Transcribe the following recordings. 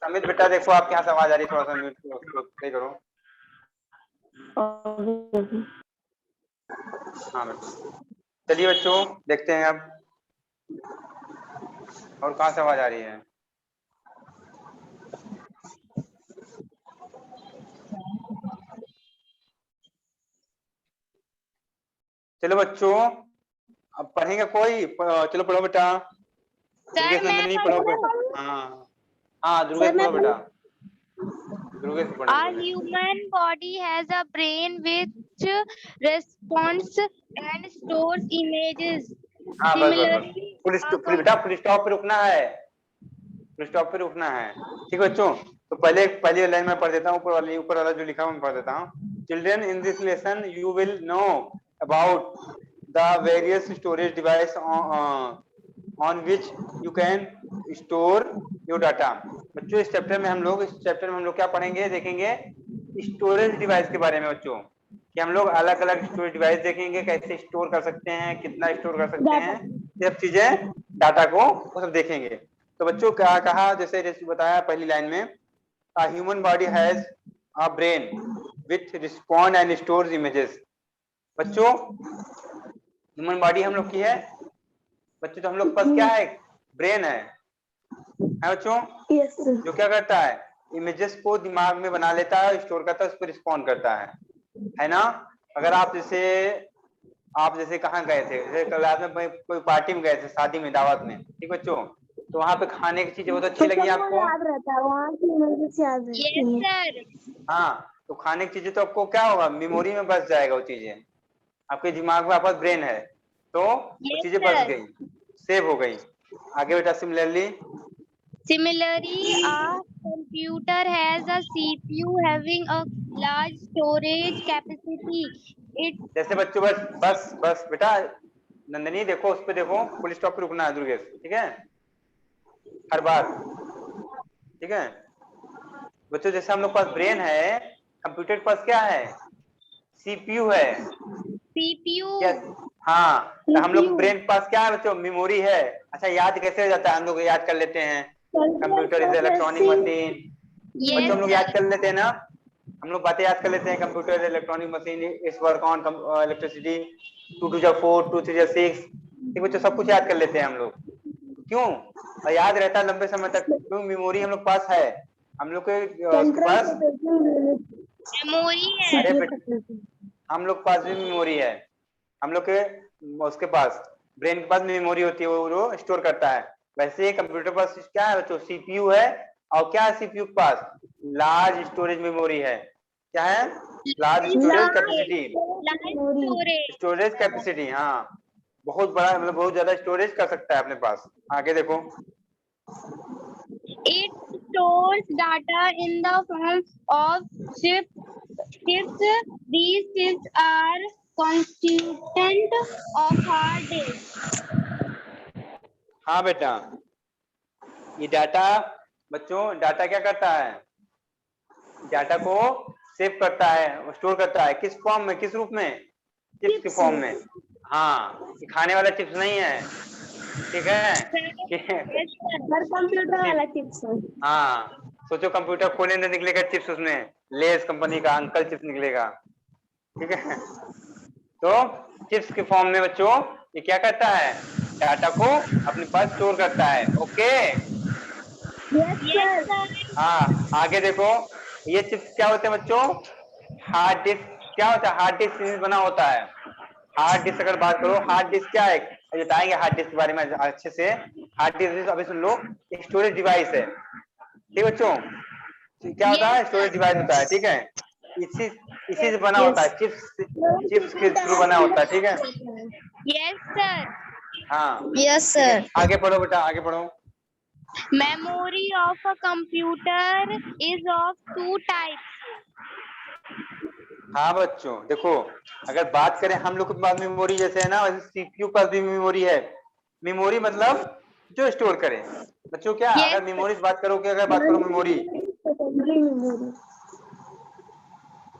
अमित बेटा देखो आपके यहाँ से आवाज आ रही है, थोड़ा सा म्यूट उसको सही करो। हाँ बेटा, चलिए बच्चों देखते हैं अब और कहाँ से आवाज आ रही है। चलो बच्चों अब पढ़ेंगे कोई चलो पढ़ो बेटा। दुर्गेश नंदनी पढ़ो बेटा। हाँ हाँ दुर्गेश पढ़ो बेटा, दुर्गेश पढ़ने Our बोले। human body has a brain which responds and stores images. हाँ बस बस बस, Similarly, बेटा फुल स्टॉप पे रुकना है, फुल स्टॉप पे रुकना है। ठीक है बच्चों, तो पहली लाइन में पढ़ देता हूँ, ऊपर वाला जो लिखा हुआ मैं पढ़ देता हूँ। Children in this lesson you will know about the various storage device on which you can store your data. बच्चों इस चैप्टर में हम लोग क्या पढ़ेंगे, देखेंगे स्टोरेज डिवाइस के बारे में बच्चों, कि हम लोग अलग अलग स्टोरेज डिवाइस देखेंगे, कैसे स्टोर कर सकते हैं, कितना स्टोर कर सकते हैं, ये सब चीजें डाटा को वो सब देखेंगे। तो बच्चों क्या कहा, जैसे बताया पहली लाइन में, a human body has a brain which respond and stores images। बच्चों ह्यूमन बॉडी हम लोग की है बच्चों, तो हम लोग के पास क्या है, ब्रेन है बच्चों। जो क्या करता है, इमेजेस को दिमाग में बना लेता है, स्टोर करता है, उस पर रिस्पॉन्ड करता है ना। अगर आप जैसे कहाँ गए थे, जैसे क्लास में कोई पार्टी में गए थे, शादी में, दावत में, ठीक बच्चों, तो वहां पे खाने की चीजें बहुत अच्छी लगी आपको, याद रहता है वहाँ की इमेजेस याद रहती yes हैं। sir. हाँ तो खाने की चीजें तो आपको क्या होगा, मेमोरी में बस जाएगा, वो चीजें आपके दिमाग में, आपका ब्रेन है तो वो Yes चीजें बस sir. गई, सेव हो गई। आगे बेटा similarly, Similarly, a computer has a CPU having a large storage capacity. It जैसे बच्चों बस बस बस बेटा नंदनी देखो, उस पे देखो, फुल स्टॉप पे रुकना है दुर्गेश, ठीक है, हर बार, ठीक है बच्चों। जैसे हम लोग पास ब्रेन है, कंप्यूटर के पास क्या है, सीपीयू है, क्या, CPU. हाँ तो हम लोग ब्रेन के पास क्या है बच्चों, मेमोरी है। अच्छा याद कैसे हो जाता है, हम लोग याद कर लेते हैं, कंप्यूटर इज इलेक्ट्रॉनिक मशीन, बच्चों Yes हम लोग याद sir. कर लेते हैं ना, हम लोग बातें याद कर लेते हैं, कंप्यूटर इलेक्ट्रॉनिक मशीन इस वर्क ऑन इलेक्ट्रिसिटी, 2 2 जा 4 2 3 जा 6, ठीक बच्चों सब कुछ याद कर लेते हैं हम लोग, क्यों, और याद रहता है लंबे समय तक, क्यों, मेमोरी हम लोग पास है, हम लोग के उसके पास, Memory अरे है. बेटा हम लोग पास भी मेमोरी है, हम लोग के उसके पास ब्रेन के पास मेमोरी होती है, वो स्टोर करता है। वैसे ही कंप्यूटर पास क्या है बच्चों, सीपीयू है, और क्या है सीपीयू के पास, लार्ज स्टोरेज मेमोरी है, क्या है, large storage capacity, Storage. Storage capacity, हाँ बहुत बड़ा, मतलब बहुत ज्यादा स्टोरेज कर सकता है अपने पास। आगे देखो, It stores data in the form of chips. These chips are constituent of hard disk. हाँ बेटा ये डाटा, बच्चों डाटा क्या करता है, डाटा को सेव करता है, स्टोर करता है, किस फॉर्म में, किस रूप में, चिप्स के फॉर्म में। हाँ ये खाने वाला चिप्स नहीं है, ठीक है हर कंप्यूटर वाला चिप्स है। हाँ सोचो कंप्यूटर खोले तो निकलेगा चिप्स, उसमें लेस कंपनी का अंकल चिप्स निकलेगा, ठीक है। तो चिप्स के फॉर्म में बच्चों ये क्या करता है, डाटा को अपने पास स्टोर करता है। Okay Yes sir. हाँ आगे देखो, ये चिप्स क्या होते हैं बच्चों, हार्ड डिस्क, क्या होता है, हार्ड डिस्क से बना होता है। हार्ड डिस्क अगर बात करो, हार्ड डिस्क क्या है, अभी बताएंगे हार्ड डिस्क के बारे में अच्छे से। हार्ड डिस्क अभी सुन लो, स्टोरेज डिवाइस है, ठीक बच्चों, क्या होता Yes है, sir. स्टोरेज डिवाइस होता है, ठीक है, इसी इसी से बना होता है, चिप्स के थ्रू बना होता है, ठीक है। Yes sir. हाँ यस ठीक है, सर। आगे पढ़ो बेटा, आगे पढ़ो। Memory of a computer is of two types. हाँ बच्चों देखो, अगर बात करें हम लोग के पास मेमोरी जैसे है ना, वैसे सीपीयू पास भी मेमोरी है। मेमोरी मतलब जो स्टोर करे बच्चों, क्या Yes अगर मेमोरी से बात करो, कि अगर बात करो मेमोरी,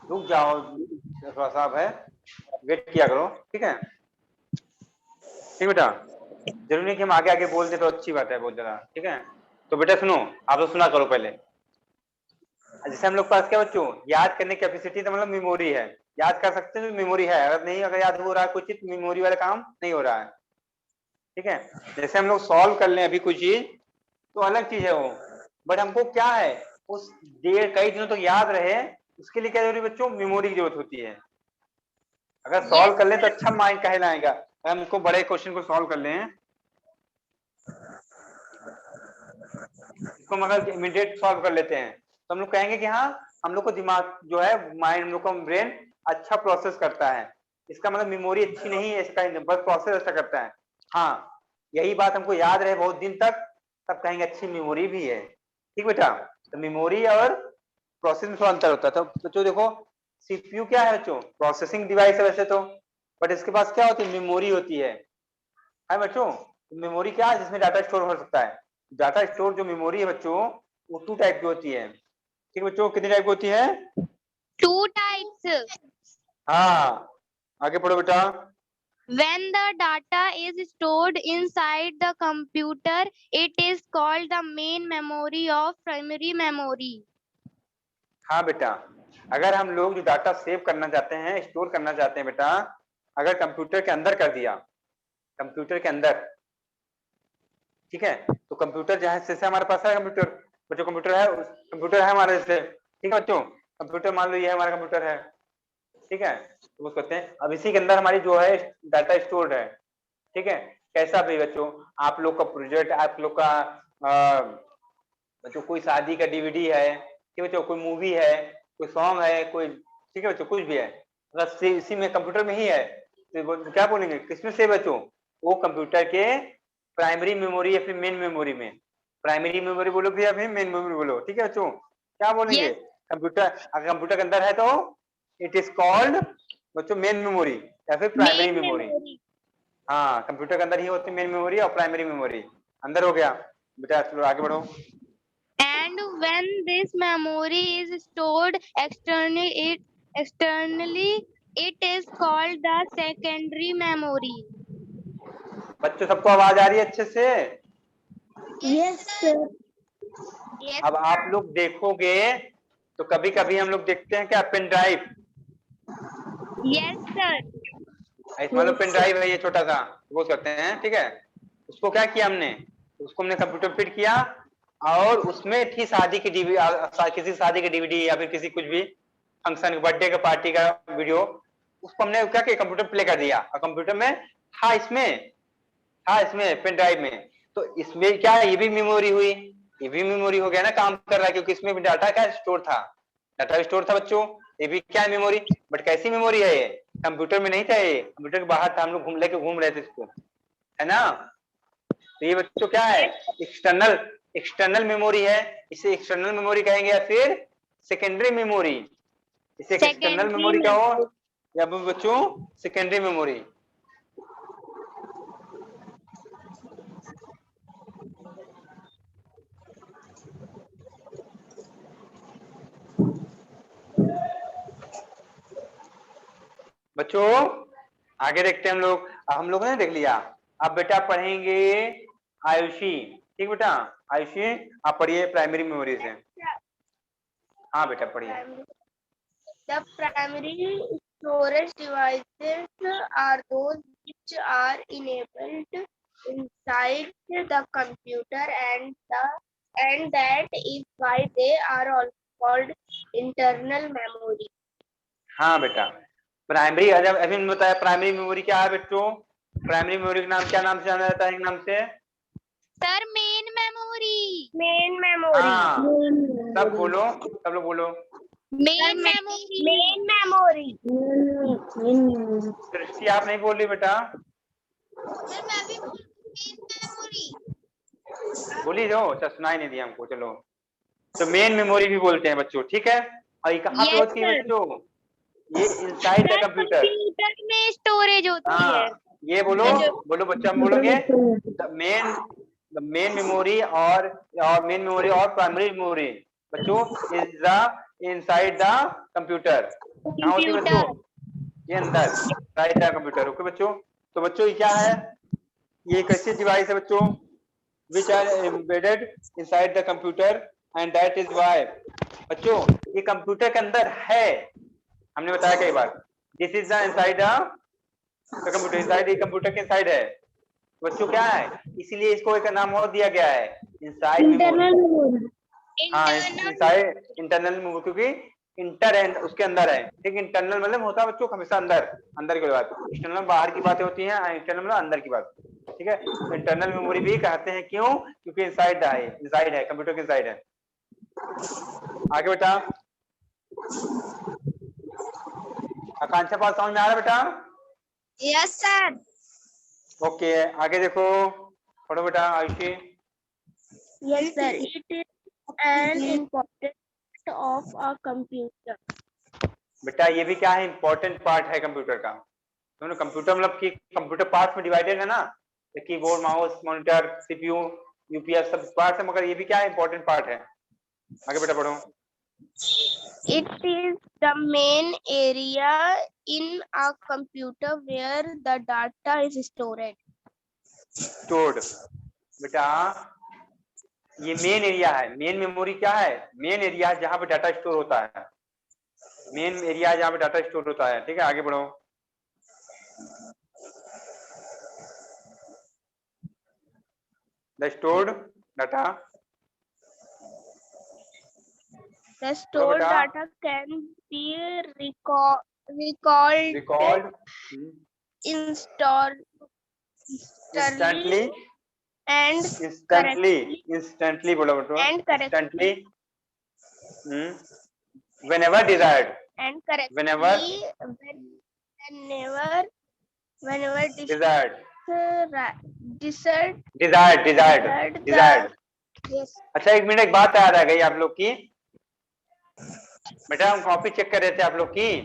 रुक जाओ थोड़ा सा है, वेट किया करो, ठीक है। ठीक बेटा, जरूरी नहीं कि हम आगे आगे बोल दे तो अच्छी बात है बहुत ज्यादा, ठीक है। तो बेटा सुनो, आप लोग सुना करो पहले। जैसे हम लोग पास क्या बच्चों, याद करने की कैपेसिटी तो मतलब मेमोरी है, याद कर सकते हैं तो मेमोरी है, अगर नहीं अगर याद हो रहा है कुछ चीज मेमोरी वाला काम नहीं हो रहा है, ठीक है। जैसे हम लोग सॉल्व कर लें अभी कोई चीज तो अलग चीज है वो, बट हमको क्या है उस देर कई दिनों तक याद रहे, उसके लिए क्या जरूरी बच्चों, मेमोरी की जरूरत होती है। अगर सॉल्व कर ले तो अच्छा माइंड कहलाएगा। अगर हमको बड़े क्वेश्चन को सॉल्व कर लें, इसको मगर इमीडिएट सॉल्व कर लेते हैं तो हम लोग कहेंगे कि हाँ हम लोग को दिमाग जो है माइंड, हम लोग का ब्रेन अच्छा प्रोसेस करता है, इसका मतलब मेमोरी अच्छी नहीं है इसका, बस प्रोसेस अच्छा करता है। हाँ यही बात हमको याद रहे बहुत दिन तक, तब कहेंगे अच्छी मेमोरी भी है, ठीक बेटा। तो मेमोरी और प्रोसेस में थोड़ा अंतर होता है। तो बच्चों देखो सीपीयू क्या है बच्चों, प्रोसेसिंग डिवाइस है वैसे तो, बट इसके पास क्या होती है, मेमोरी होती है बच्चों। मेमोरी क्या है, जिसमें डाटा स्टोर हो सकता है। डाटा स्टोर जो मेमोरी है बच्चों वो 2 टाइप की होती है, ठीक बच्चों, कितनी टाइप की होती है, 2 types. हाँ आगे पढ़ो बेटा। When the data is stored inside the computer, it is called the main memory of primary memory. हाँ बेटा, अगर हम लोग जो डाटा सेव करना चाहते हैं, स्टोर करना चाहते हैं बेटा, अगर कंप्यूटर के अंदर कर दिया, कंप्यूटर के अंदर, ठीक है, तो कंप्यूटर जैसे हमारे पास है कंप्यूटर बच्चों, कंप्यूटर है हमारे जैसे, ठीक है बच्चों, कंप्यूटर मान लो ये हमारा कंप्यूटर है, ठीक है। तो वो कहते हैं अब इसी के अंदर हमारी जो है डाटा स्टोर्ड है, ठीक है। कैसा भी बच्चों, आप लोग का प्रोजेक्ट, आप लोग का बच्चों कोई शादी का डीवीडी है, ठीक है बच्चों, कोई मूवी है, कोई सॉन्ग है, कोई, ठीक है बच्चों, कुछ भी है, अगर इसी में कंप्यूटर में ही है तो क्या बोलेंगे, किसमें से बच्चों, वो कंप्यूटर के प्राइमरी मेमोरी या फिर मेन मेमोरी में, प्राइमरी मेमोरी बोलो या फिर मेन मेमोरी बोलो, ठीक है बच्चों, क्या बोलेंगे, Yes. कंप्यूटर अगर कंप्यूटर के अंदर है तो इट इज कॉल्ड बच्चों मेन मेमोरी या फिर प्राइमरी Main मेमोरी। memory. हाँ कंप्यूटर के अंदर ही होती है मेन मेमोरी और प्राइमरी मेमोरी, अंदर हो गया बेटा, चलो आगे बढ़ो। And when this memory is stored externally, it is called the secondary memory. बच्चों सबको आवाज आ रही है अच्छे से? Yes, sir. Yes. अब आप लोग देखोगे तो कभी कभी हम लोग देखते हैं क्या, पेन ड्राइव, Yes, sir. मान लो पेन ड्राइव है ये छोटा सा, वो करते हैं, ठीक है, उसको क्या किया हमने, उसको हमने कंप्यूटर फिट किया और उसमें थी शादी की डीवीडी, किसी शादी की डीवीडी या फिर किसी कुछ भी फंक्शन, बर्थडे का पार्टी का वीडियो, उसको हमने क्या किया, कंप्यूटर प्ले कर दिया और कंप्यूटर में था, इसमें पेन ड्राइव में, तो इसमें क्या है, ये भी मेमोरी हुई, ये भी मेमोरी हो गया ना, काम कर रहा है, क्योंकि इसमें भी डाटा क्या स्टोर था, डाटा स्टोर था बच्चों, ये भी क्या है मेमोरी, बट कैसी मेमोरी है ये, कंप्यूटर में नहीं था ये, कंप्यूटर के बाहर था, हम लोग घूम रहे थे इसको, है ना। तो ये बच्चों क्या है, एक्सटर्नल मेमोरी है, इसे एक्सटर्नल मेमोरी कहेंगे या फिर सेकेंडरी मेमोरी, इसे एक्सटर्नल मेमोरी कहो या बच्चों सेकेंडरी मेमोरी। बच्चों आगे देखते हैं हम लोगों ने देख लिया, अब बेटा पढ़ेंगे आयुषी, ठीक बेटा, आयुषी आप पढ़िए प्राइमरी मेमोरी से। हाँ बेटा पढ़िए। The primary storage devices are those which are enabled inside the computer, and that is why they are also called internal memory. हाँ बेटा, प्राइमरी, अभी बताया प्राइमरी मेमोरी क्या है बच्चों, प्राइमरी मेमोरी का नाम क्या, नाम से जाना जाता है, एक नाम से Sir, main memory. Main memory. हाँ सब बोलो, सब लोग बोलो, Main memory. Main memory. सृष्टि आप नहीं बोल रही बेटा, Sir, मैं भी main memory. बोली जो, अच्छा सुनाई नहीं दिया हमको, चलो तो मेन मेमोरी भी बोलते हैं बच्चों, ठीक है। और ये कहाँ पे Yes, होती है sir. बच्चों, ये इनसाइड द कंप्यूटर, कंप्यूटर में स्टोरेज होती हाँ है। ये बोलो बोलो बच्चा, हम बोलोगे द मेन मेमोरी और मेन मेमोरी और प्राइमरी मेमोरी बच्चों is the inside the computer, कहाँ होती है बच्चों, ये अंदर इनसाइड द कंप्यूटर, ओके बच्चों। तो बच्चों ये क्या है, ये एक ऐसी डिवाइस है बच्चों which are embedded inside the computer and that is why बच्चों ये कंप्यूटर के अंदर है, हमने बताया कई बार। This is the inside the computer, inside ये कंप्यूटर के इनसाइड है बच्चों, क्या है, इसीलिए इसको एक नाम और दिया गया है इनसाइड इंटरनल मेमोरी। मेमोरी। हाँ इनसाइड इंटरनल मेमोरी, क्योंकि इंटर एंड उसके अंदर है, ठीक। इंटरनल मतलब होता है बच्चों हमेशा अंदर, अंदर की बात। एक्सटर्नल बाहर की बातें होती हैं, इंटरनल मतलब अंदर की बात, ठीक है। तो इंटरनल मेमोरी भी कहते हैं, क्यों, क्योंकि इनसाइड है, इनसाइड है कंप्यूटर के इनसाइड है। आगे बेटा, आकांक्षा पास समझ में आ रहा है बेटा? Yes sir. ओके आगे देखो, पढ़ो बेटा Ayushi. Yes sir. It is an important of a computer. बेटा ये भी क्या है, इंपॉर्टेंट पार्ट है कंप्यूटर का। दोनों कंप्यूटर मतलब कि कंप्यूटर पार्ट में डिवाइडेड है ना, keyboard, mouse, monitor, CPU, UPS सब पार्ट है, मगर ये भी क्या है, इंपॉर्टेंट पार्ट है। आगे बेटा पढ़ो। It is the main area in a computer where the data is stored. Stored बेटा ये मेन एरिया है। मेन मेमोरी क्या है, मेन एरिया जहां पे डाटा स्टोर होता है, मेन एरिया जहां पे डाटा स्टोर होता है, ठीक है। आगे बढ़ो। The stored data, The stored data can be recalled instantly and instantly बोलो बेटो, and correctly whenever desired, and correctly whenever desired। Yes. अच्छा एक मिनट, एक बात याद आ गई आप लोग की बेटा, हम कॉपी चेक कर रहे थे आप लोग की,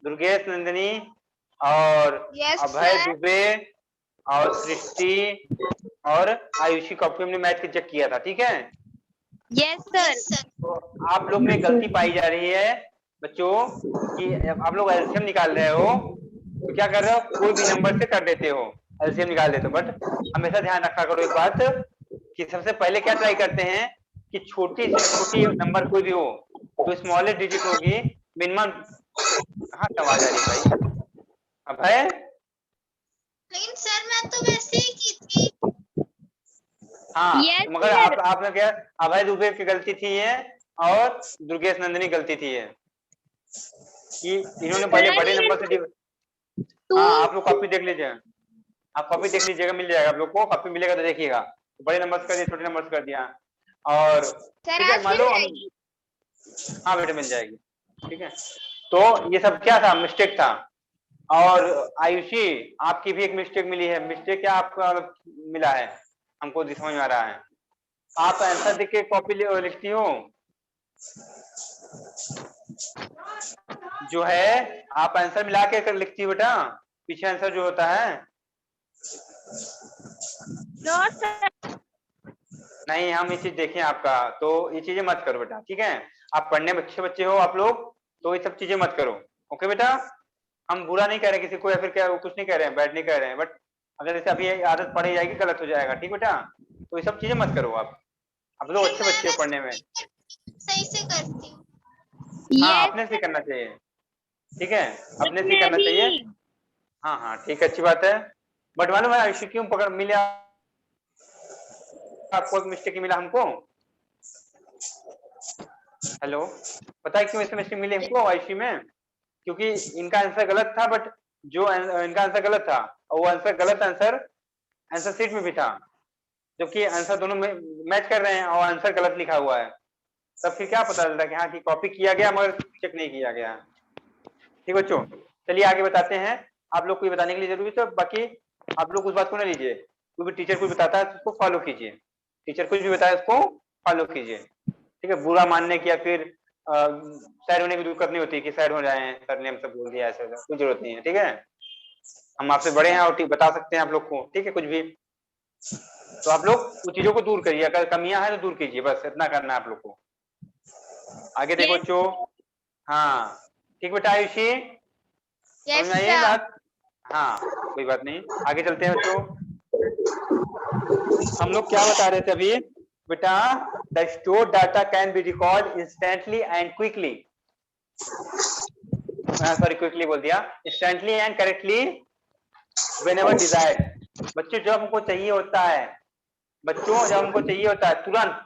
दुर्गेश नंदिनी और Yes, अभय sir. दुबे और सृष्टि और आयुषी कॉपी हमने मैच के चेक किया था, ठीक है। Yes, sir. तो आप लोग में गलती पाई जा रही है बच्चों कि आप लोग एलसीएम निकाल रहे हो, तो क्या कर रहे हो, कोई भी नंबर से कर देते हो, एलसीएम निकाल देते हो। बट हमेशा ध्यान रखा करो एक बात कि सबसे पहले क्या ट्राई करते हैं कि छोटी से छोटी नंबर कोई भी हो तो स्मॉलेस्ट डिजिट होगी मिनिमम। कहाँ से आवाज आ रही है भाई? अभय, लेकिन सर मैं तो वैसे ही की थी। हाँ Yes, तो मगर sir. आपने क्या, अभय दुबे की गलती थी ये और दुर्गेश नंदिनी गलती थी ये कि इन्होंने पहले बड़े नंबर से हाँ आप लोग कॉपी देख लीजिए, आप कॉपी देख लीजिएगा, मिल जाएगा आप लोग को, कॉपी मिलेगा तो देखिएगा। बड़े नंबर से कर दिया, छोटे नंबर से कर दिया, और ठीक है मान लो हाँ बेटा मिल जाएगी, ठीक है। तो ये सब क्या था, मिस्टेक था। और आयुषी आपकी भी एक मिस्टेक मिली है। मिस्टेक क्या आपका मिला है हमको समझ में आ रहा है, आप आंसर देख के कॉपी लिखती हो, जो है आप आंसर मिला के कर लिखती हो बेटा, पीछे आंसर जो होता है। नहीं हम ये चीज देखें आपका, तो ये चीजें मत करो बेटा, ठीक है। आप पढ़ने में अच्छे बच्चे हो आप लोग, तो ये सब चीजें मत करो, ओके बेटा। हम बुरा नहीं कह रहे किसी को या फिर क्या कुछ नहीं कह रहे हैं, बैड नहीं कह रहे हैं, बट अगर जैसे अभी आदत पड़ी जाएगी गलत हो जाएगा, ठीक बेटा। तो ये सब चीजें मत करो आप लोग अच्छे बच्चे हो पढ़ने में। सही से करती हूँ। हाँ Yes, अपने से करना चाहिए, ठीक है, अपने से करना चाहिए। हाँ हाँ ठीक है, अच्छी बात है। बट मालूम है आयुषी क्यों पकड़ मिले आपको, एक मिस्टेक मिला हमको। हेलो, पता है क्यों ऐसे मिस्टेक मिली हमको आयुषी में? क्योंकि इनका आंसर गलत था, बट जो इनका आंसर गलत था और वो आंसर गलत आंसर शीट में भी था, जबकि आंसर दोनों में मैच कर रहे हैं और आंसर गलत लिखा हुआ है। तब फिर क्या पता चलता है कि हाँ कि कॉपी किया गया मगर चेक नहीं किया गया। ठीक बच्चों, चलिए आगे बताते हैं। आप लोग को ये बताने के लिए जरूरी है, बाकी आप लोग उस बात को ना लीजिए, क्योंकि टीचर कुछ बताता है तो उसको फॉलो कीजिए, टीचर कुछ भी बताया उसको फॉलो कीजिए, ठीक है। बुरा मानने की या फिर सैड होने की दिक्कत नहीं होती कि सैड हो जाए सर ने हमसे बोल दिया, ऐसा कोई जरूरत नहीं है, ठीक है। हम आपसे बड़े हैं और बता सकते हैं आप लोग को, ठीक है, कुछ भी। तो आप लोग उन चीजों को दूर करिए, अगर कमियां हैं तो दूर कीजिए, बस इतना करना है आप लोग को। आगे देखो Yes. बच्चों, हाँ ठीक बेटा आयुषी, Yes, समझ में आई sir. बात? हाँ कोई बात नहीं, आगे चलते हैं बच्चों। हम लोग क्या बता रहे थे अभी बेटा, the stored data can be record instantly and quickly, sorry quickly बोल दिया, instantly and correctly whenever desired. बच्चों जब हमको चाहिए होता है, बच्चों जब हमको चाहिए होता है तुरंत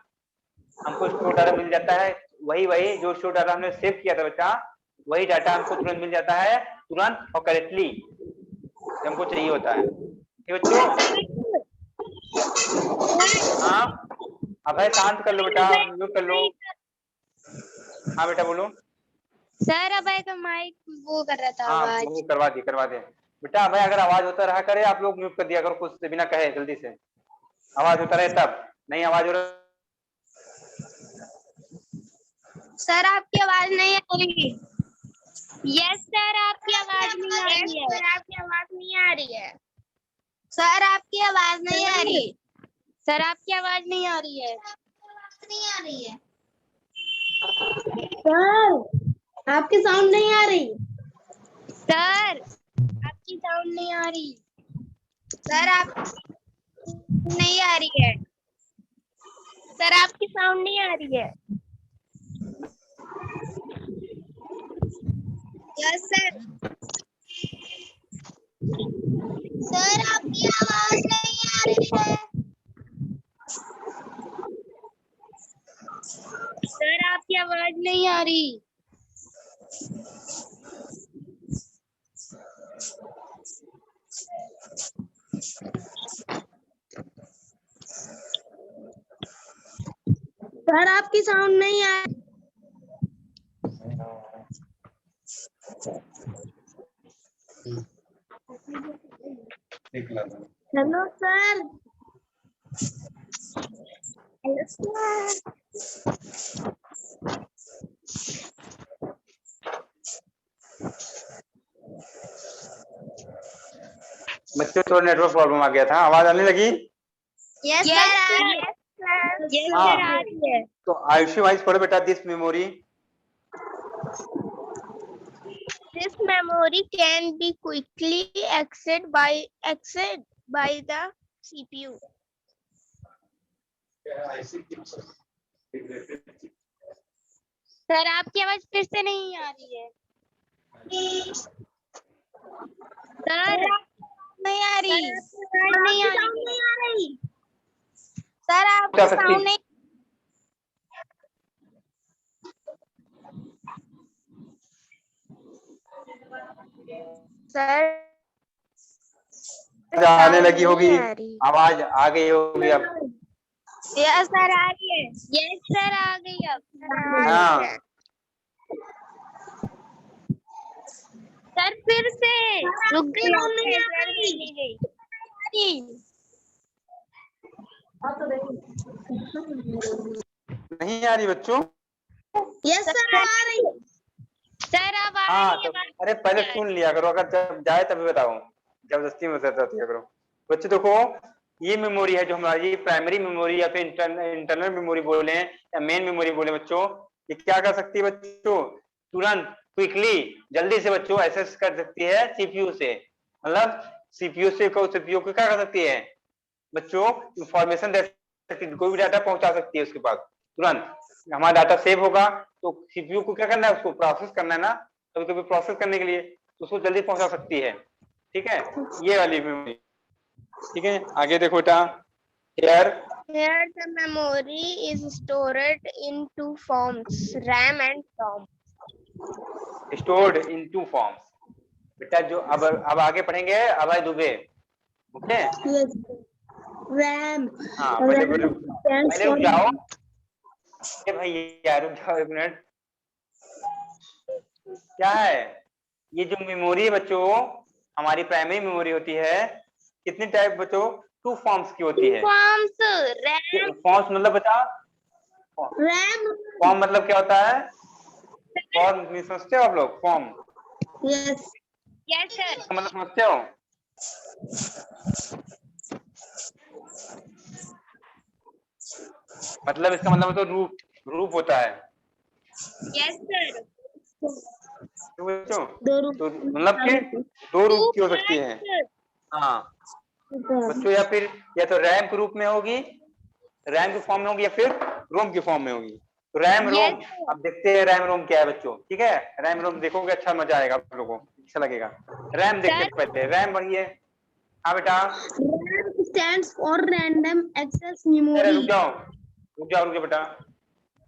हमको स्टोर डाटा मिल जाता है, वही जो स्टोर डाटा हमने सेव किया था बेटा, वही डाटा हमको तुरंत मिल जाता है, तुरंत और करेक्टली जब हमको चाहिए होता है। ठीक बच्चों? हाँ अभय शांत कर लो बेटा, म्यूट कर लो। हाँ बेटा बोलो। सर अभय का माइक वो कर रहा था हाँ आवाज। वो करवा दे बेटा। अभय अगर आवाज होता रहा करे, आप लोग म्यूट कर दिया करो, कुछ बिना कहे जल्दी से आवाज होता रहे तब। नहीं आवाज हो रहा सर आपकी आवाज नहीं आ रही। यस सर आपकी आवाज नहीं आ रही है। सर आपकी आवाज नहीं आ रही है। सर आपकी आवाज नहीं आ रही। सर आपकी आवाज नहीं आ रही है। नहीं आ रही है। सर आपकी साउंड नहीं आ रही। सर आपकी साउंड नहीं आ रही। सर आप नहीं आ रही है। सर आपकी साउंड नहीं आ रही है। Yes sir. सर आपकी आवाज नहीं आ रही है। सर आपकी आवाज नहीं आ रही। सर आपकी साउंड नहीं आ रही। Hello sir. Hello sir. बच्चों थोड़ा नेटवर्क प्रॉब्लम आ गया था, आवाज आने लगी। Yes Yes, sir. sir. Yes sir. Yes हाँ। सर आ रही है। तो आयुषी वाइज पढ़ो बेटा, this memory This memory can be quickly accessed by the CPU. Sir आपकी आवाज फिर से नहीं आ रही है। सर नहीं आ रही। आवाज नहीं आ रही। सर जा आपकी सकती। साउंड नहीं। सर आने लगी होगी, नहीं आ रही। आवाज आ गई होगी अब। यस सर आ रही है। यस सर आ गई अब। हाँ सर फिर से रुक गई। नहीं आ रही। नहीं आ रही बच्चों। यस सर आ रही। सर अब आ हाँ रही तो है। अरे पहले सुन लिया करो, अगर जब जाए तभी बताओ, जबरदस्ती में दिया करो। बच्चे देखो, ये मेमोरी है जो हमारी प्राइमरी मेमोरी या फिर इंटरनल मेमोरी बोले या मेन मेमोरी बोले बच्चों, ये क्या कर सकती है बच्चों, तुरंत क्विकली जल्दी से बच्चों एक्सेस कर सकती है सीपीयू से। मतलब सीपीयू को क्या कर सकती है बच्चों, इंफॉर्मेशन दे सकती है, कोई भी डाटा पहुंचा सकती है उसके पास तुरंत। हमारा डाटा सेव होगा तो सीपीयू को क्या करना है, उसको प्रोसेस करना है ना, कभी कभी प्रोसेस करने के लिए तो उसको जल्दी पहुंचा सकती है। ठीक है, ये वाली मेमोरी। ठीक है, आगे देखो बेटा। Here the memory is stored in two forms, RAM and ROM. Stored in two forms. बेटा जो अब आगे पढ़ेंगे Abhay Dubey. Okay yes RAM. हाँ पहले रुक जाओ। भाई यार रुक जाओ एक मिनट। क्या है ये जो मेमोरी है बच्चों, हमारी प्राइमरी मेमोरी होती है, कितनी टाइप बच्चों, टू फॉर्म्स की होती है। Forms RAM. फॉर्म्स मतलब बता, रैम। फॉर्म मतलब क्या होता है, फॉर्म समझते हो आप लोग, फॉर्म यस यस सर। मतलब समझते हो। मतलब इसका मतलब तो रूप होता है। Yes sir. तो बच्चों दो रूप। तो मतलब कि दो रूप की हो सकती है। हाँ बच्चों, या तो रैम के रूप में होगी, रैम के फॉर्म में होगी, या फिर रोम के फॉर्म में होगी। तो रैम रोम, अब देखते हैं रैम रोम क्या है बच्चों। ठीक है, रैम रोम देखोगे अच्छा मजा आएगा आप लोगों को, अच्छा लगेगा। रैम देखते हैं पहले, रैम बढ़िए। हाँ बेटा, RAM stands for random access अरे memory. रुक जाओ बेटा,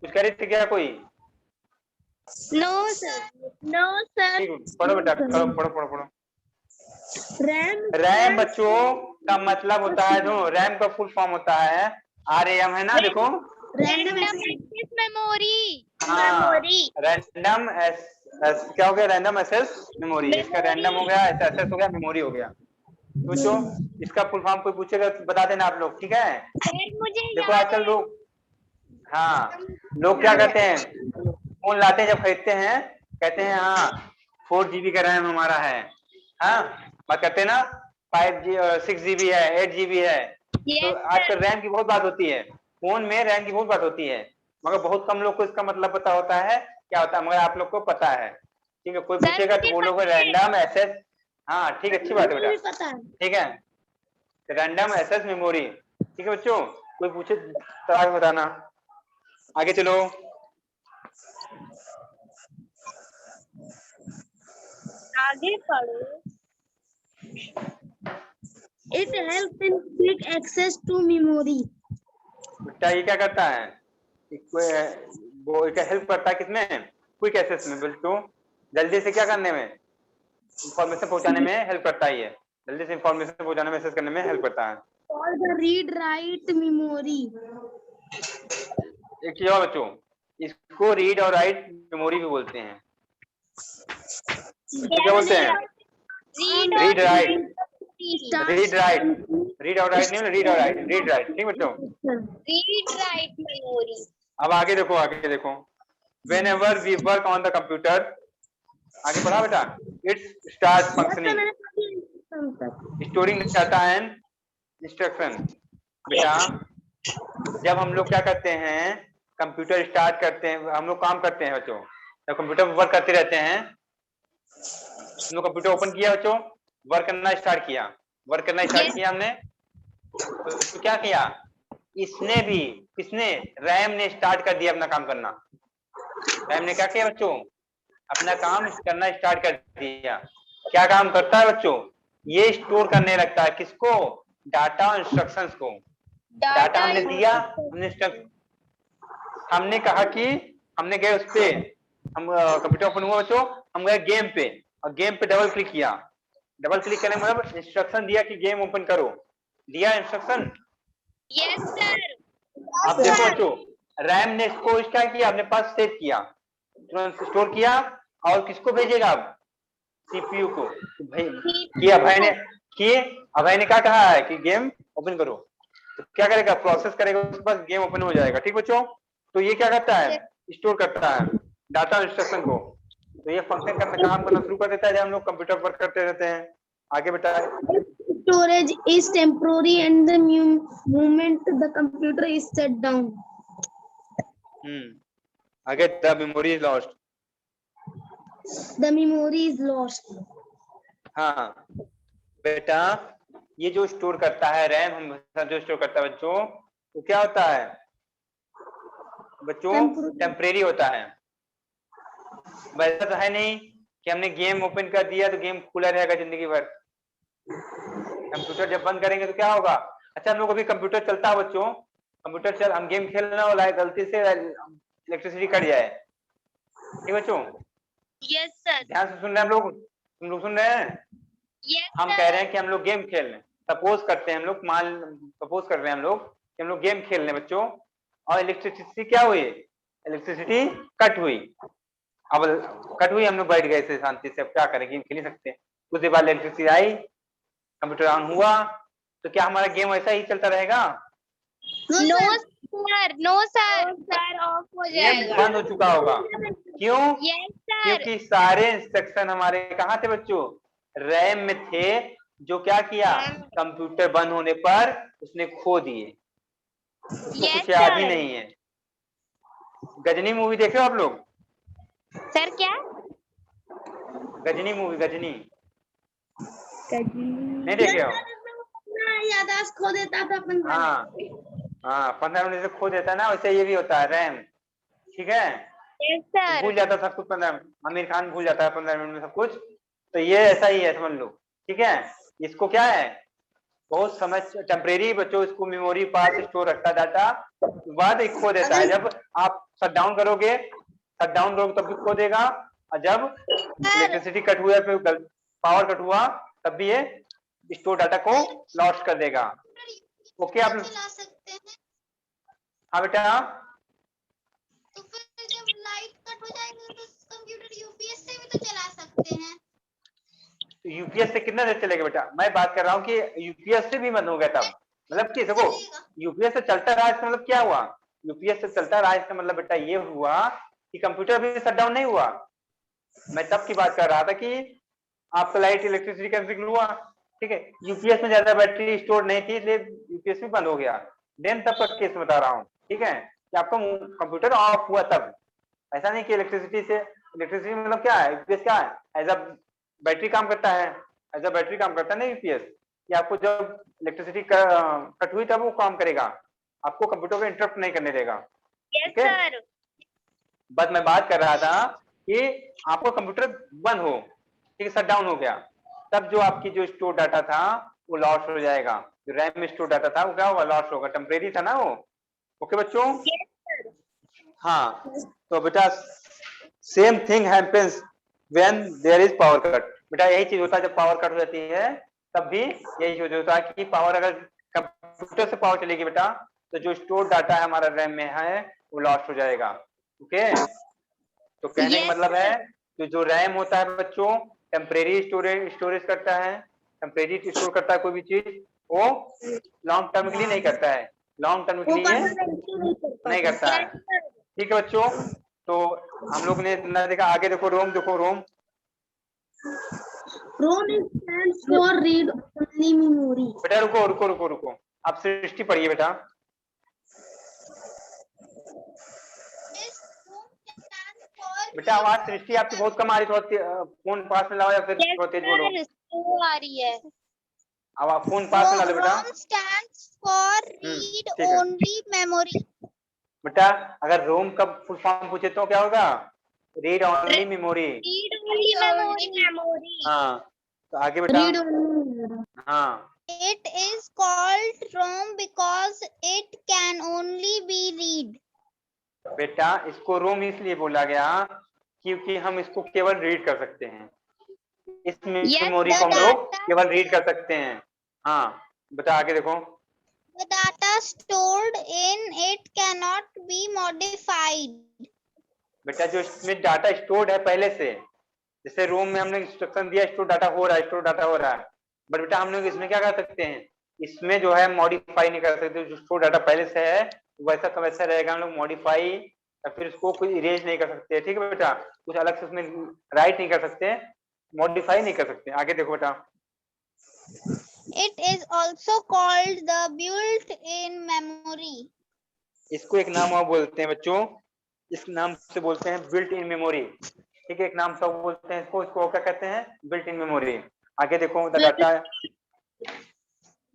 कुछ कह रही थी क्या कोई? No, sir. No, sir. ठीक है, पढ़ो बेटा, पढ़ो। RAM रैम बच्चों का मतलब होता है, जो रैम का फुल फॉर्म होता है RAM, है ना, देखो। random Random access access memory. हाँ, Memory. रैंडम क्या हो गया? Random access memory. इसका रैंडम हो गया, एक्सेस हो गया, मेमोरी हो गया। तो बच्चों इसका फुल फॉर्म कोई पूछेगा तो बता देना आप लोग, ठीक है? Sir, मुझे देखो याद आजकल है। लोग, हाँ, लोग क्या करते हैं, फोन लाते हैं, जब खरीदते हैं कहते हैं हाँ 4 GB का रैम हमारा है, हाँ बात करते हैं ना, 6 GB है, 8 GB है। तो Yes, आजकल रैम की बहुत बात होती है, फोन में रैम की बहुत बात होती है, मगर बहुत कम लोग को इसका मतलब पता होता है क्या होता है, मगर आप लोग को पता है। ठीक है, कोई सर पूछेगा तो मुझे बोलोगे पता है। Random access. हाँ ठीक है, अच्छी बात है मुझे भी बेटा, पता है। ठीक है, रैंडम एक्सेस मेमोरी। ठीक है बच्चों, कोई पूछे तो आगे बताना। आगे चलो, आगे पढ़ो। It helps in quick access to memory. बेटा ये क्या करता है, वो हेल्प करता है किसमें? क्विक एक्सेस में बच्चों, जल्दी से क्या करने में, इंफॉर्मेशन पहुंचाने में हेल्प करता है। ये जल्दी से इंफॉर्मेशन पहुंचाने में, एक्सेस करने में हेल्प करता है। Called the read-write memory. एक चीज और बच्चों, इसको रीड और राइट मेमोरी भी बोलते हैं। इसको क्या बोलते हैं? रीड राइट, रीड और राइट नहीं, रीड और राइट, रीड राइट। ठीक बच्चों, Read write memory. अब आगे देखो, whenever we work on the computer, आगे पढ़ा बेटा, it's start functioning, storing data and instruction. बेटा जब हम लोग क्या करते हैं, कंप्यूटर स्टार्ट करते हैं, हम लोग काम करते हैं बच्चों, जब कंप्यूटर वर्क करते रहते हैं, हम लोग कंप्यूटर ओपन किया बच्चों, वर्क करना स्टार्ट किया हमने, तो क्या किया, इसने भी, किसने, रैम ने स्टार्ट कर दिया अपना काम करना। रैम ने क्या किया बच्चों, अपना काम करना स्टार्ट कर दिया। क्या काम करता है बच्चों, ये स्टोर करने लगता है, किसको, डाटा और इंस्ट्रक्शंस को। डाटा हमने दिया, हमने कहा कि हमने गए उस पे, हम कंप्यूटर ओपन हुआ बच्चों, हम गए गेम पे, और गेम पे डबल क्लिक किया, डबल क्लिक करने मतलब इंस्ट्रक्शन दिया कि गेम ओपन करो, दिया इंस्ट्रक्शन। Yes, sir. आप देखो बच्चों, रैम ने इसको क्या किया, अपने पास सेव किया, तुरंत स्टोर किया, और किसको भेजेगा अब, सीपीयू को। किया भाई ने, किए, अभय ने क्या कहा है कि गेम ओपन करो, तो क्या करेगा, प्रोसेस करेगा, उसके पास गेम ओपन हो जाएगा। ठीक बच्चों, तो ये क्या करता है, स्टोर करता है डाटा इंस्ट्रक्शन को, तो ये फंक्शन करना, काम करना शुरू कर देता है जब हम लोग कंप्यूटर पर करते रहते हैं। आगे बताए, Storage is temporary and the moment the computer is shut down. आगे, the memory is lost, The memory is lost. हाँ बेटा, ये जो स्टोर करता है रैम, हम जो स्टोर करता है बच्चों, वो क्या होता है बच्चों, टेम्परेरी होता है। वैसा तो है नहीं कि हमने गेम ओपन कर दिया तो गेम खुला रहेगा जिंदगी भर। कंप्यूटर जब बंद करेंगे तो क्या होगा, अच्छा हम लोग अभी कंप्यूटर चलता है बच्चों, कंप्यूटर चल, हम गेम खेलना हो, गलती से इलेक्ट्रिसिटी कट जाए, ठीक बच्चों, Yes, sir. ध्यान से सुन रहे हैं हम लोग, तुम लोग सुन रहे हैं? Yes, हम sir. कह रहे हैं कि हम लोग गेम खेल रहे हैं, सपोज करते हैं हम लोग, सपोज कर रहे हैं हम लोग कि हम लोग गेम खेल रहे हैं बच्चों, और इलेक्ट्रिसिटी क्या हुई, इलेक्ट्रिसिटी कट हुई, अब कट हुई, हम लोग बैठ गए थे शांति से, अब क्या करें, गेम खेल नहीं सकते। कुछ देर बाद इलेक्ट्रिसिटी आई, कंप्यूटर ऑन हुआ, तो क्या हमारा गेम ऐसा ही चलता रहेगा? No, sir. No, sir. Sir of हो गेम जाएगा। बंद हो चुका होगा। क्यों? Yes, sir. क्योंकि सारे इंस्ट्रक्शन हमारे कहाँ थे बच्चों, रैम में थे, जो क्या किया, कंप्यूटर बंद होने पर उसने खो दिए, उसको Yes, कुछ याद ही sir. नहीं है। गजनी मूवी देखे हो आप लोग? Sir, क्या? गजनी मूवी, गजनी नहीं देखे हो? ही याददाश्त खो देता था 15 हाँ मिनट। हाँ 15 मिनट से खो देता है ना, वैसे ये भी होता है रैम। ठीक है, Yes, sir. भूल जाता सब कुछ 15, आमिर खान भूल जाता है 15 मिनट में सब कुछ। तो ये ऐसा ही है, समझ लो। ठीक है, इसको क्या है, बहुत समय टेम्परेरी बच्चों, इसको मेमोरी पास स्टोर रखता है डाटा, बाद एक खो देता है। जब आप शट डाउन करोगे तब भी खो देगा, और जब इलेक्ट्रिसिटी कट हुआ, फिर पावर कट हुआ, तब भी ये स्टोर डाटा को लॉस्ट कर देगा। ओके आप लोग, चला सकते हैं, हाँ बेटा, तो फिर जब लाइट कट हो जाएगी तो कंप्यूटर यूपीएस से भी तो चला सकते हैं। यूपीएस से कितना देर चलेगा बेटा? मैं बात कर रहा हूँ कि यूपीएस से भी बंद हो गया तब, मतलब कि देखो यूपीएस से चलता रहा, इसका मतलब क्या हुआ, यूपीएस से चलता रहा इसका मतलब बेटा ये हुआ कि कंप्यूटर भी शट डाउन नहीं हुआ। मैं तब की बात कर रहा था कि आपका लाइट इलेक्ट्रिसिटी कैंसिल हुआ, ठीक है, यूपीएस में ज्यादा बैटरी स्टोर नहीं थी, इसलिए यूपीएस भी बंद हो गया। देन तब का केस बता रहा हूँ, ठीक है, कि आपका कंप्यूटर ऑफ हुआ तब। ऐसा नहीं कि इलेक्ट्रिसिटी मतलब क्या है, यूपीएस क्या है, एज अ बैटरी काम करता है, एज अ बैटरी काम करता है ना यूपीएस, कि आपको जब इलेक्ट्रिसिटी कट हुई तब वो काम करेगा, आपको कंप्यूटर को इंटरप्ट नहीं करने देगा। Yes, ठीक है, sir. बस मैं बात कर रहा था कि आपको कंप्यूटर बंद हो, ठीक है, शट डाउन हो गया, तब जो आपकी जो स्टोर डाटा था वो लॉस हो जाएगा, जो रैम में स्टोर डाटा था वो क्या होगा, लॉस होगा, टेम्परेरी था ना वो। ओके बच्चों, हाँ, तो बेटा same thing happens when there is power cut. बेटा यही चीज होता है जब पावर कट हो जाती है, तब भी यही चीज होता है कि पावर, अगर कंप्यूटर से पावर चलेगी बेटा, तो जो स्टोर डाटा है हमारा रैम में है वो लॉस्ट हो जाएगा। ओके, तो कहने का Yes, मतलब है कि जो रैम होता है बच्चों, टेम्परेरी स्टोरेज करता है, टेम्परेरी स्टोर करता है कोई भी चीज, वो लॉन्ग टर्म के लिए नहीं करता है, लॉन्ग टर्म के वो लिए परमानेंटली नहीं कर नहीं पाता। करता है। ठीक है बच्चों, तो हम लोग ने ना देखा, आगे देखो रोम, देखो रोम, ROM stands for read only memory. बेटा रुको रुको रुको रुको, आप सृष्टि पढ़िए बेटा। This room stands for बेटा आवाज सृष्टि आपकी बहुत कम आ रही, थोड़ा फोन पास में लाओ या फिर yes, थोड़ा तेज बोलो। sir. Slow आ रही है. अब आप फोन पास में ला लो बेटा। ROM stands for read ठीक है only memory. बेटा, अगर रोम का फुल फॉर्म पूछे तो क्या होगा, read only memory. Read only memory. हाँ, तो आगे बेटा, Read only memory. हाँ It is called ROM because it can only be read. बेटा, इसको रोम इसलिए बोला गया क्योंकि हम इसको केवल रीड कर सकते हैं, इस मेमोरी को हम लोग केवल रीड कर सकते हैं। हाँ बेटा आगे देखो, The data stored in it cannot be modified. बेटा जो इसमें डाटा स्टोर्ड है पहले से, जैसे रोम में हमने इंस्ट्रक्शन दिया स्टोर डाटा हो रहा है, स्टोर डाटा हो रहा है, बट बेटा हम लोग इसमें क्या कर सकते हैं, इसमें जो है मॉडिफाई नहीं कर सकते, जो स्टोर डाटा पहले से है वैसा का वैसा रहेगा, हम लोग मॉडिफाई या फिर उसको कोई इरेज नहीं कर सकते। ठीक है बेटा, कुछ अलग से उसमें राइट नहीं कर सकते, मॉडिफाई नहीं कर सकते। आगे देखो बेटा, It is also called the built-in memory. इसको एक नाम और बोलते हैं बच्चों, इस नाम से बोलते हैं बिल्ट इन मेमोरी। ठीक है, एक नाम से बोलते हैं इसको, इसको क्या कहते हैं, बिल्ट इन मेमोरी। आगे देखो, the data,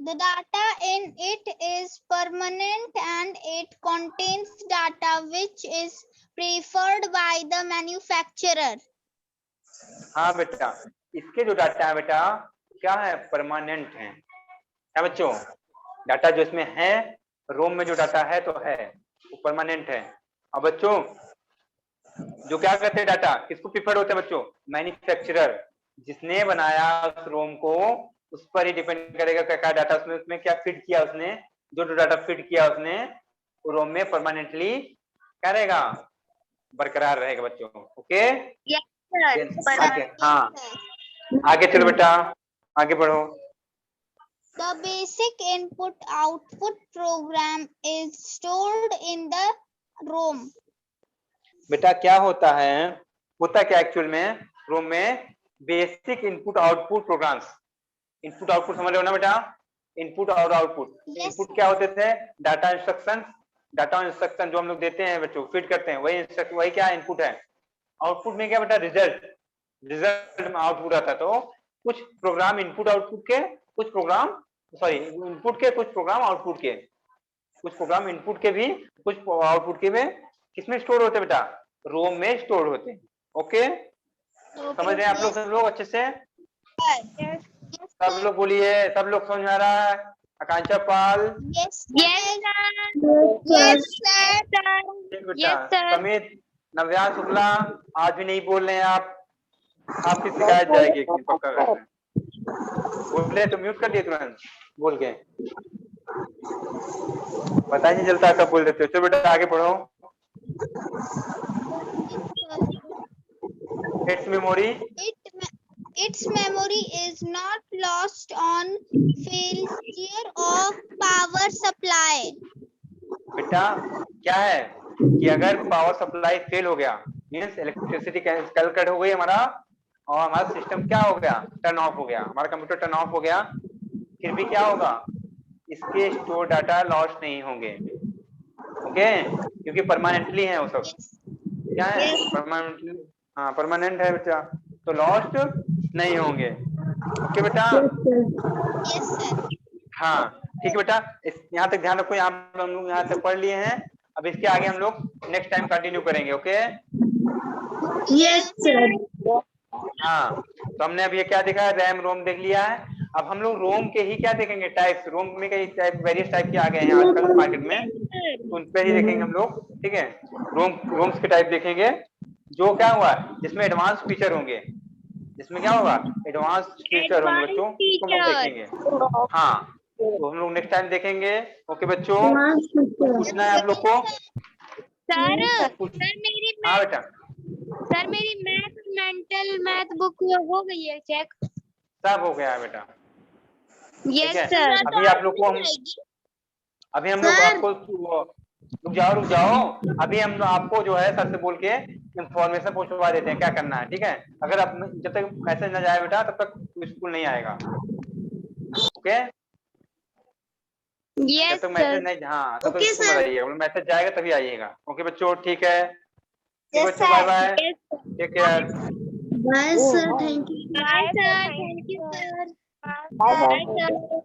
The data in it is permanent and it contains data which is preferred by the manufacturer. हाँ बेटा, इसके जो डाटा है बेटा क्या है, परमानेंट है। क्या बच्चों, डाटा जो इसमें है, रोम में जो डाटा है तो है वो परमानेंट है। अब बच्चों जो क्या करते हैं डाटा, किसको प्रीफर्ड होते हैं बच्चों, मैन्युफैक्चरर, जिसने बनाया उस रोम को उस पर ही डिपेंड करेगा क्या डाटा उसमें क्या फिट किया उसने, जो डाटा फिट किया उसने वो रोम में परमानेंटली क्या रहेगा, बरकरार रहेगा बच्चों। Okay, Yes, sir. आगे, हाँ आगे चलो बेटा, आगे बढ़ो। The basic input-output program is stored in the ROM. बेटा क्या होता है, होता क्या एक्चुअल में रोम में, basic input output programs, input output समझ रहे हो ना बेटा, इनपुट और आउटपुट। Yes. इनपुट क्या होते थे, डाटा इंस्ट्रक्शन जो हम लोग देते हैं बच्चों, फीड करते हैं, वही क्या इनपुट है। आउटपुट में क्या बेटा, रिजल्ट में आउटपुट आता है। तो कुछ प्रोग्राम इनपुट आउटपुट के, कुछ प्रोग्राम सॉरी इनपुट के, कुछ प्रोग्राम आउटपुट के, कुछ प्रोग्राम इनपुट के भी, कुछ आउटपुट के में किसमें स्टोर होते हैं बेटा? रोम में स्टोर होते हैं। ओके, समझ रहे हैं आप लोग सब लोग अच्छे से? सब लोग बोलिए, सब लोग समझ में आ रहा है? आकांक्षा पाल, Yes, Yes, Yes, sir. ठीक बेटा। Yes, sir. समित, नव्या शुक्ला, आज भी नहीं बोल रहे हैं आप, आपकी शिकायत जाएगी एक दिन पक्का घर में। बोले तो म्यूट कर दिए तुरंत बोल के, पता ही नहीं चलता कब बोल देते हो। चलो बेटा आगे पढ़ो। It's memory, its memory is not lost on failure of power supply. बेटा क्या है कि अगर पावर सप्लाई फेल हो गया, मीन्स इलेक्ट्रिसिटी कल कट हो गई हमारा, और हमारा सिस्टम क्या हो गया? टर्न ऑफ हो गया, हमारा कंप्यूटर टर्न ऑफ हो गया, फिर भी क्या होगा? इसके स्टोर डाटा लॉस नहीं होंगे। ओके, क्योंकि परमानेंटली है वो सब। क्या है? परमानेंटली, हाँ परमानेंट है बेटा, तो लॉस्ट नहीं होंगे। ओके बेटा, Yes, sir. हाँ ठीक है बेटा। यहाँ तक ध्यान रखो, यहाँ हम लोग यहाँ तक पढ़ लिए हैं। अब इसके आगे हम लोग नेक्स्ट टाइम कंटिन्यू करेंगे। Okay, yes, sir. हाँ तो हमने अब ये क्या देखा है? रैम रोम देख लिया है। अब हम लोग रोम के ही क्या देखेंगे? टाइप्स। रोम में कई टाइप, वेरियस टाइप के आ गए हैं आजकल मार्केट में, तो उन पे ही देखेंगे हम लोग। ठीक है, रोम्स के टाइप देखेंगे, जो क्या हुआ जिसमें एडवांस फीचर होंगे, जिसमें क्या होगा? एडवांस फीचर होंगे बच्चों, उसको हम लोग देखेंगे। हाँ तो हम लोग नेक्स्ट टाइम देखेंगे। ओके बच्चों, पूछना है आप लोग को? सर, सर मेरी हाँ बेटा, सर मेरी मैथ मेंटल मैथ बुक हो गई है चेक? सब हो गया है बेटा। यस है? सर। अभी आप लोग को हम, अभी हम लोग आपको, रुक जाओ, अभी हम आपको जो है सर से बोल के इंफॉर्मेशन पहुंचवा देते हैं क्या करना है। ठीक है, अगर आप जब तक मैसेज ना जाए बेटा तब तक स्कूल नहीं आएगा। ओके, जब यस तक मैसेज सर। नहीं, हाँ तब तक Okay, स्कूल में sir. रहिएगा। मैसेज जाएगा तभी आइएगा। ओके बच्चों, ठीक है, Yes, बच्चों bye bye, Yes, take care. Bye, sir. Thank you. Bye, sir. Thank you, sir. Bye, Bye, sir.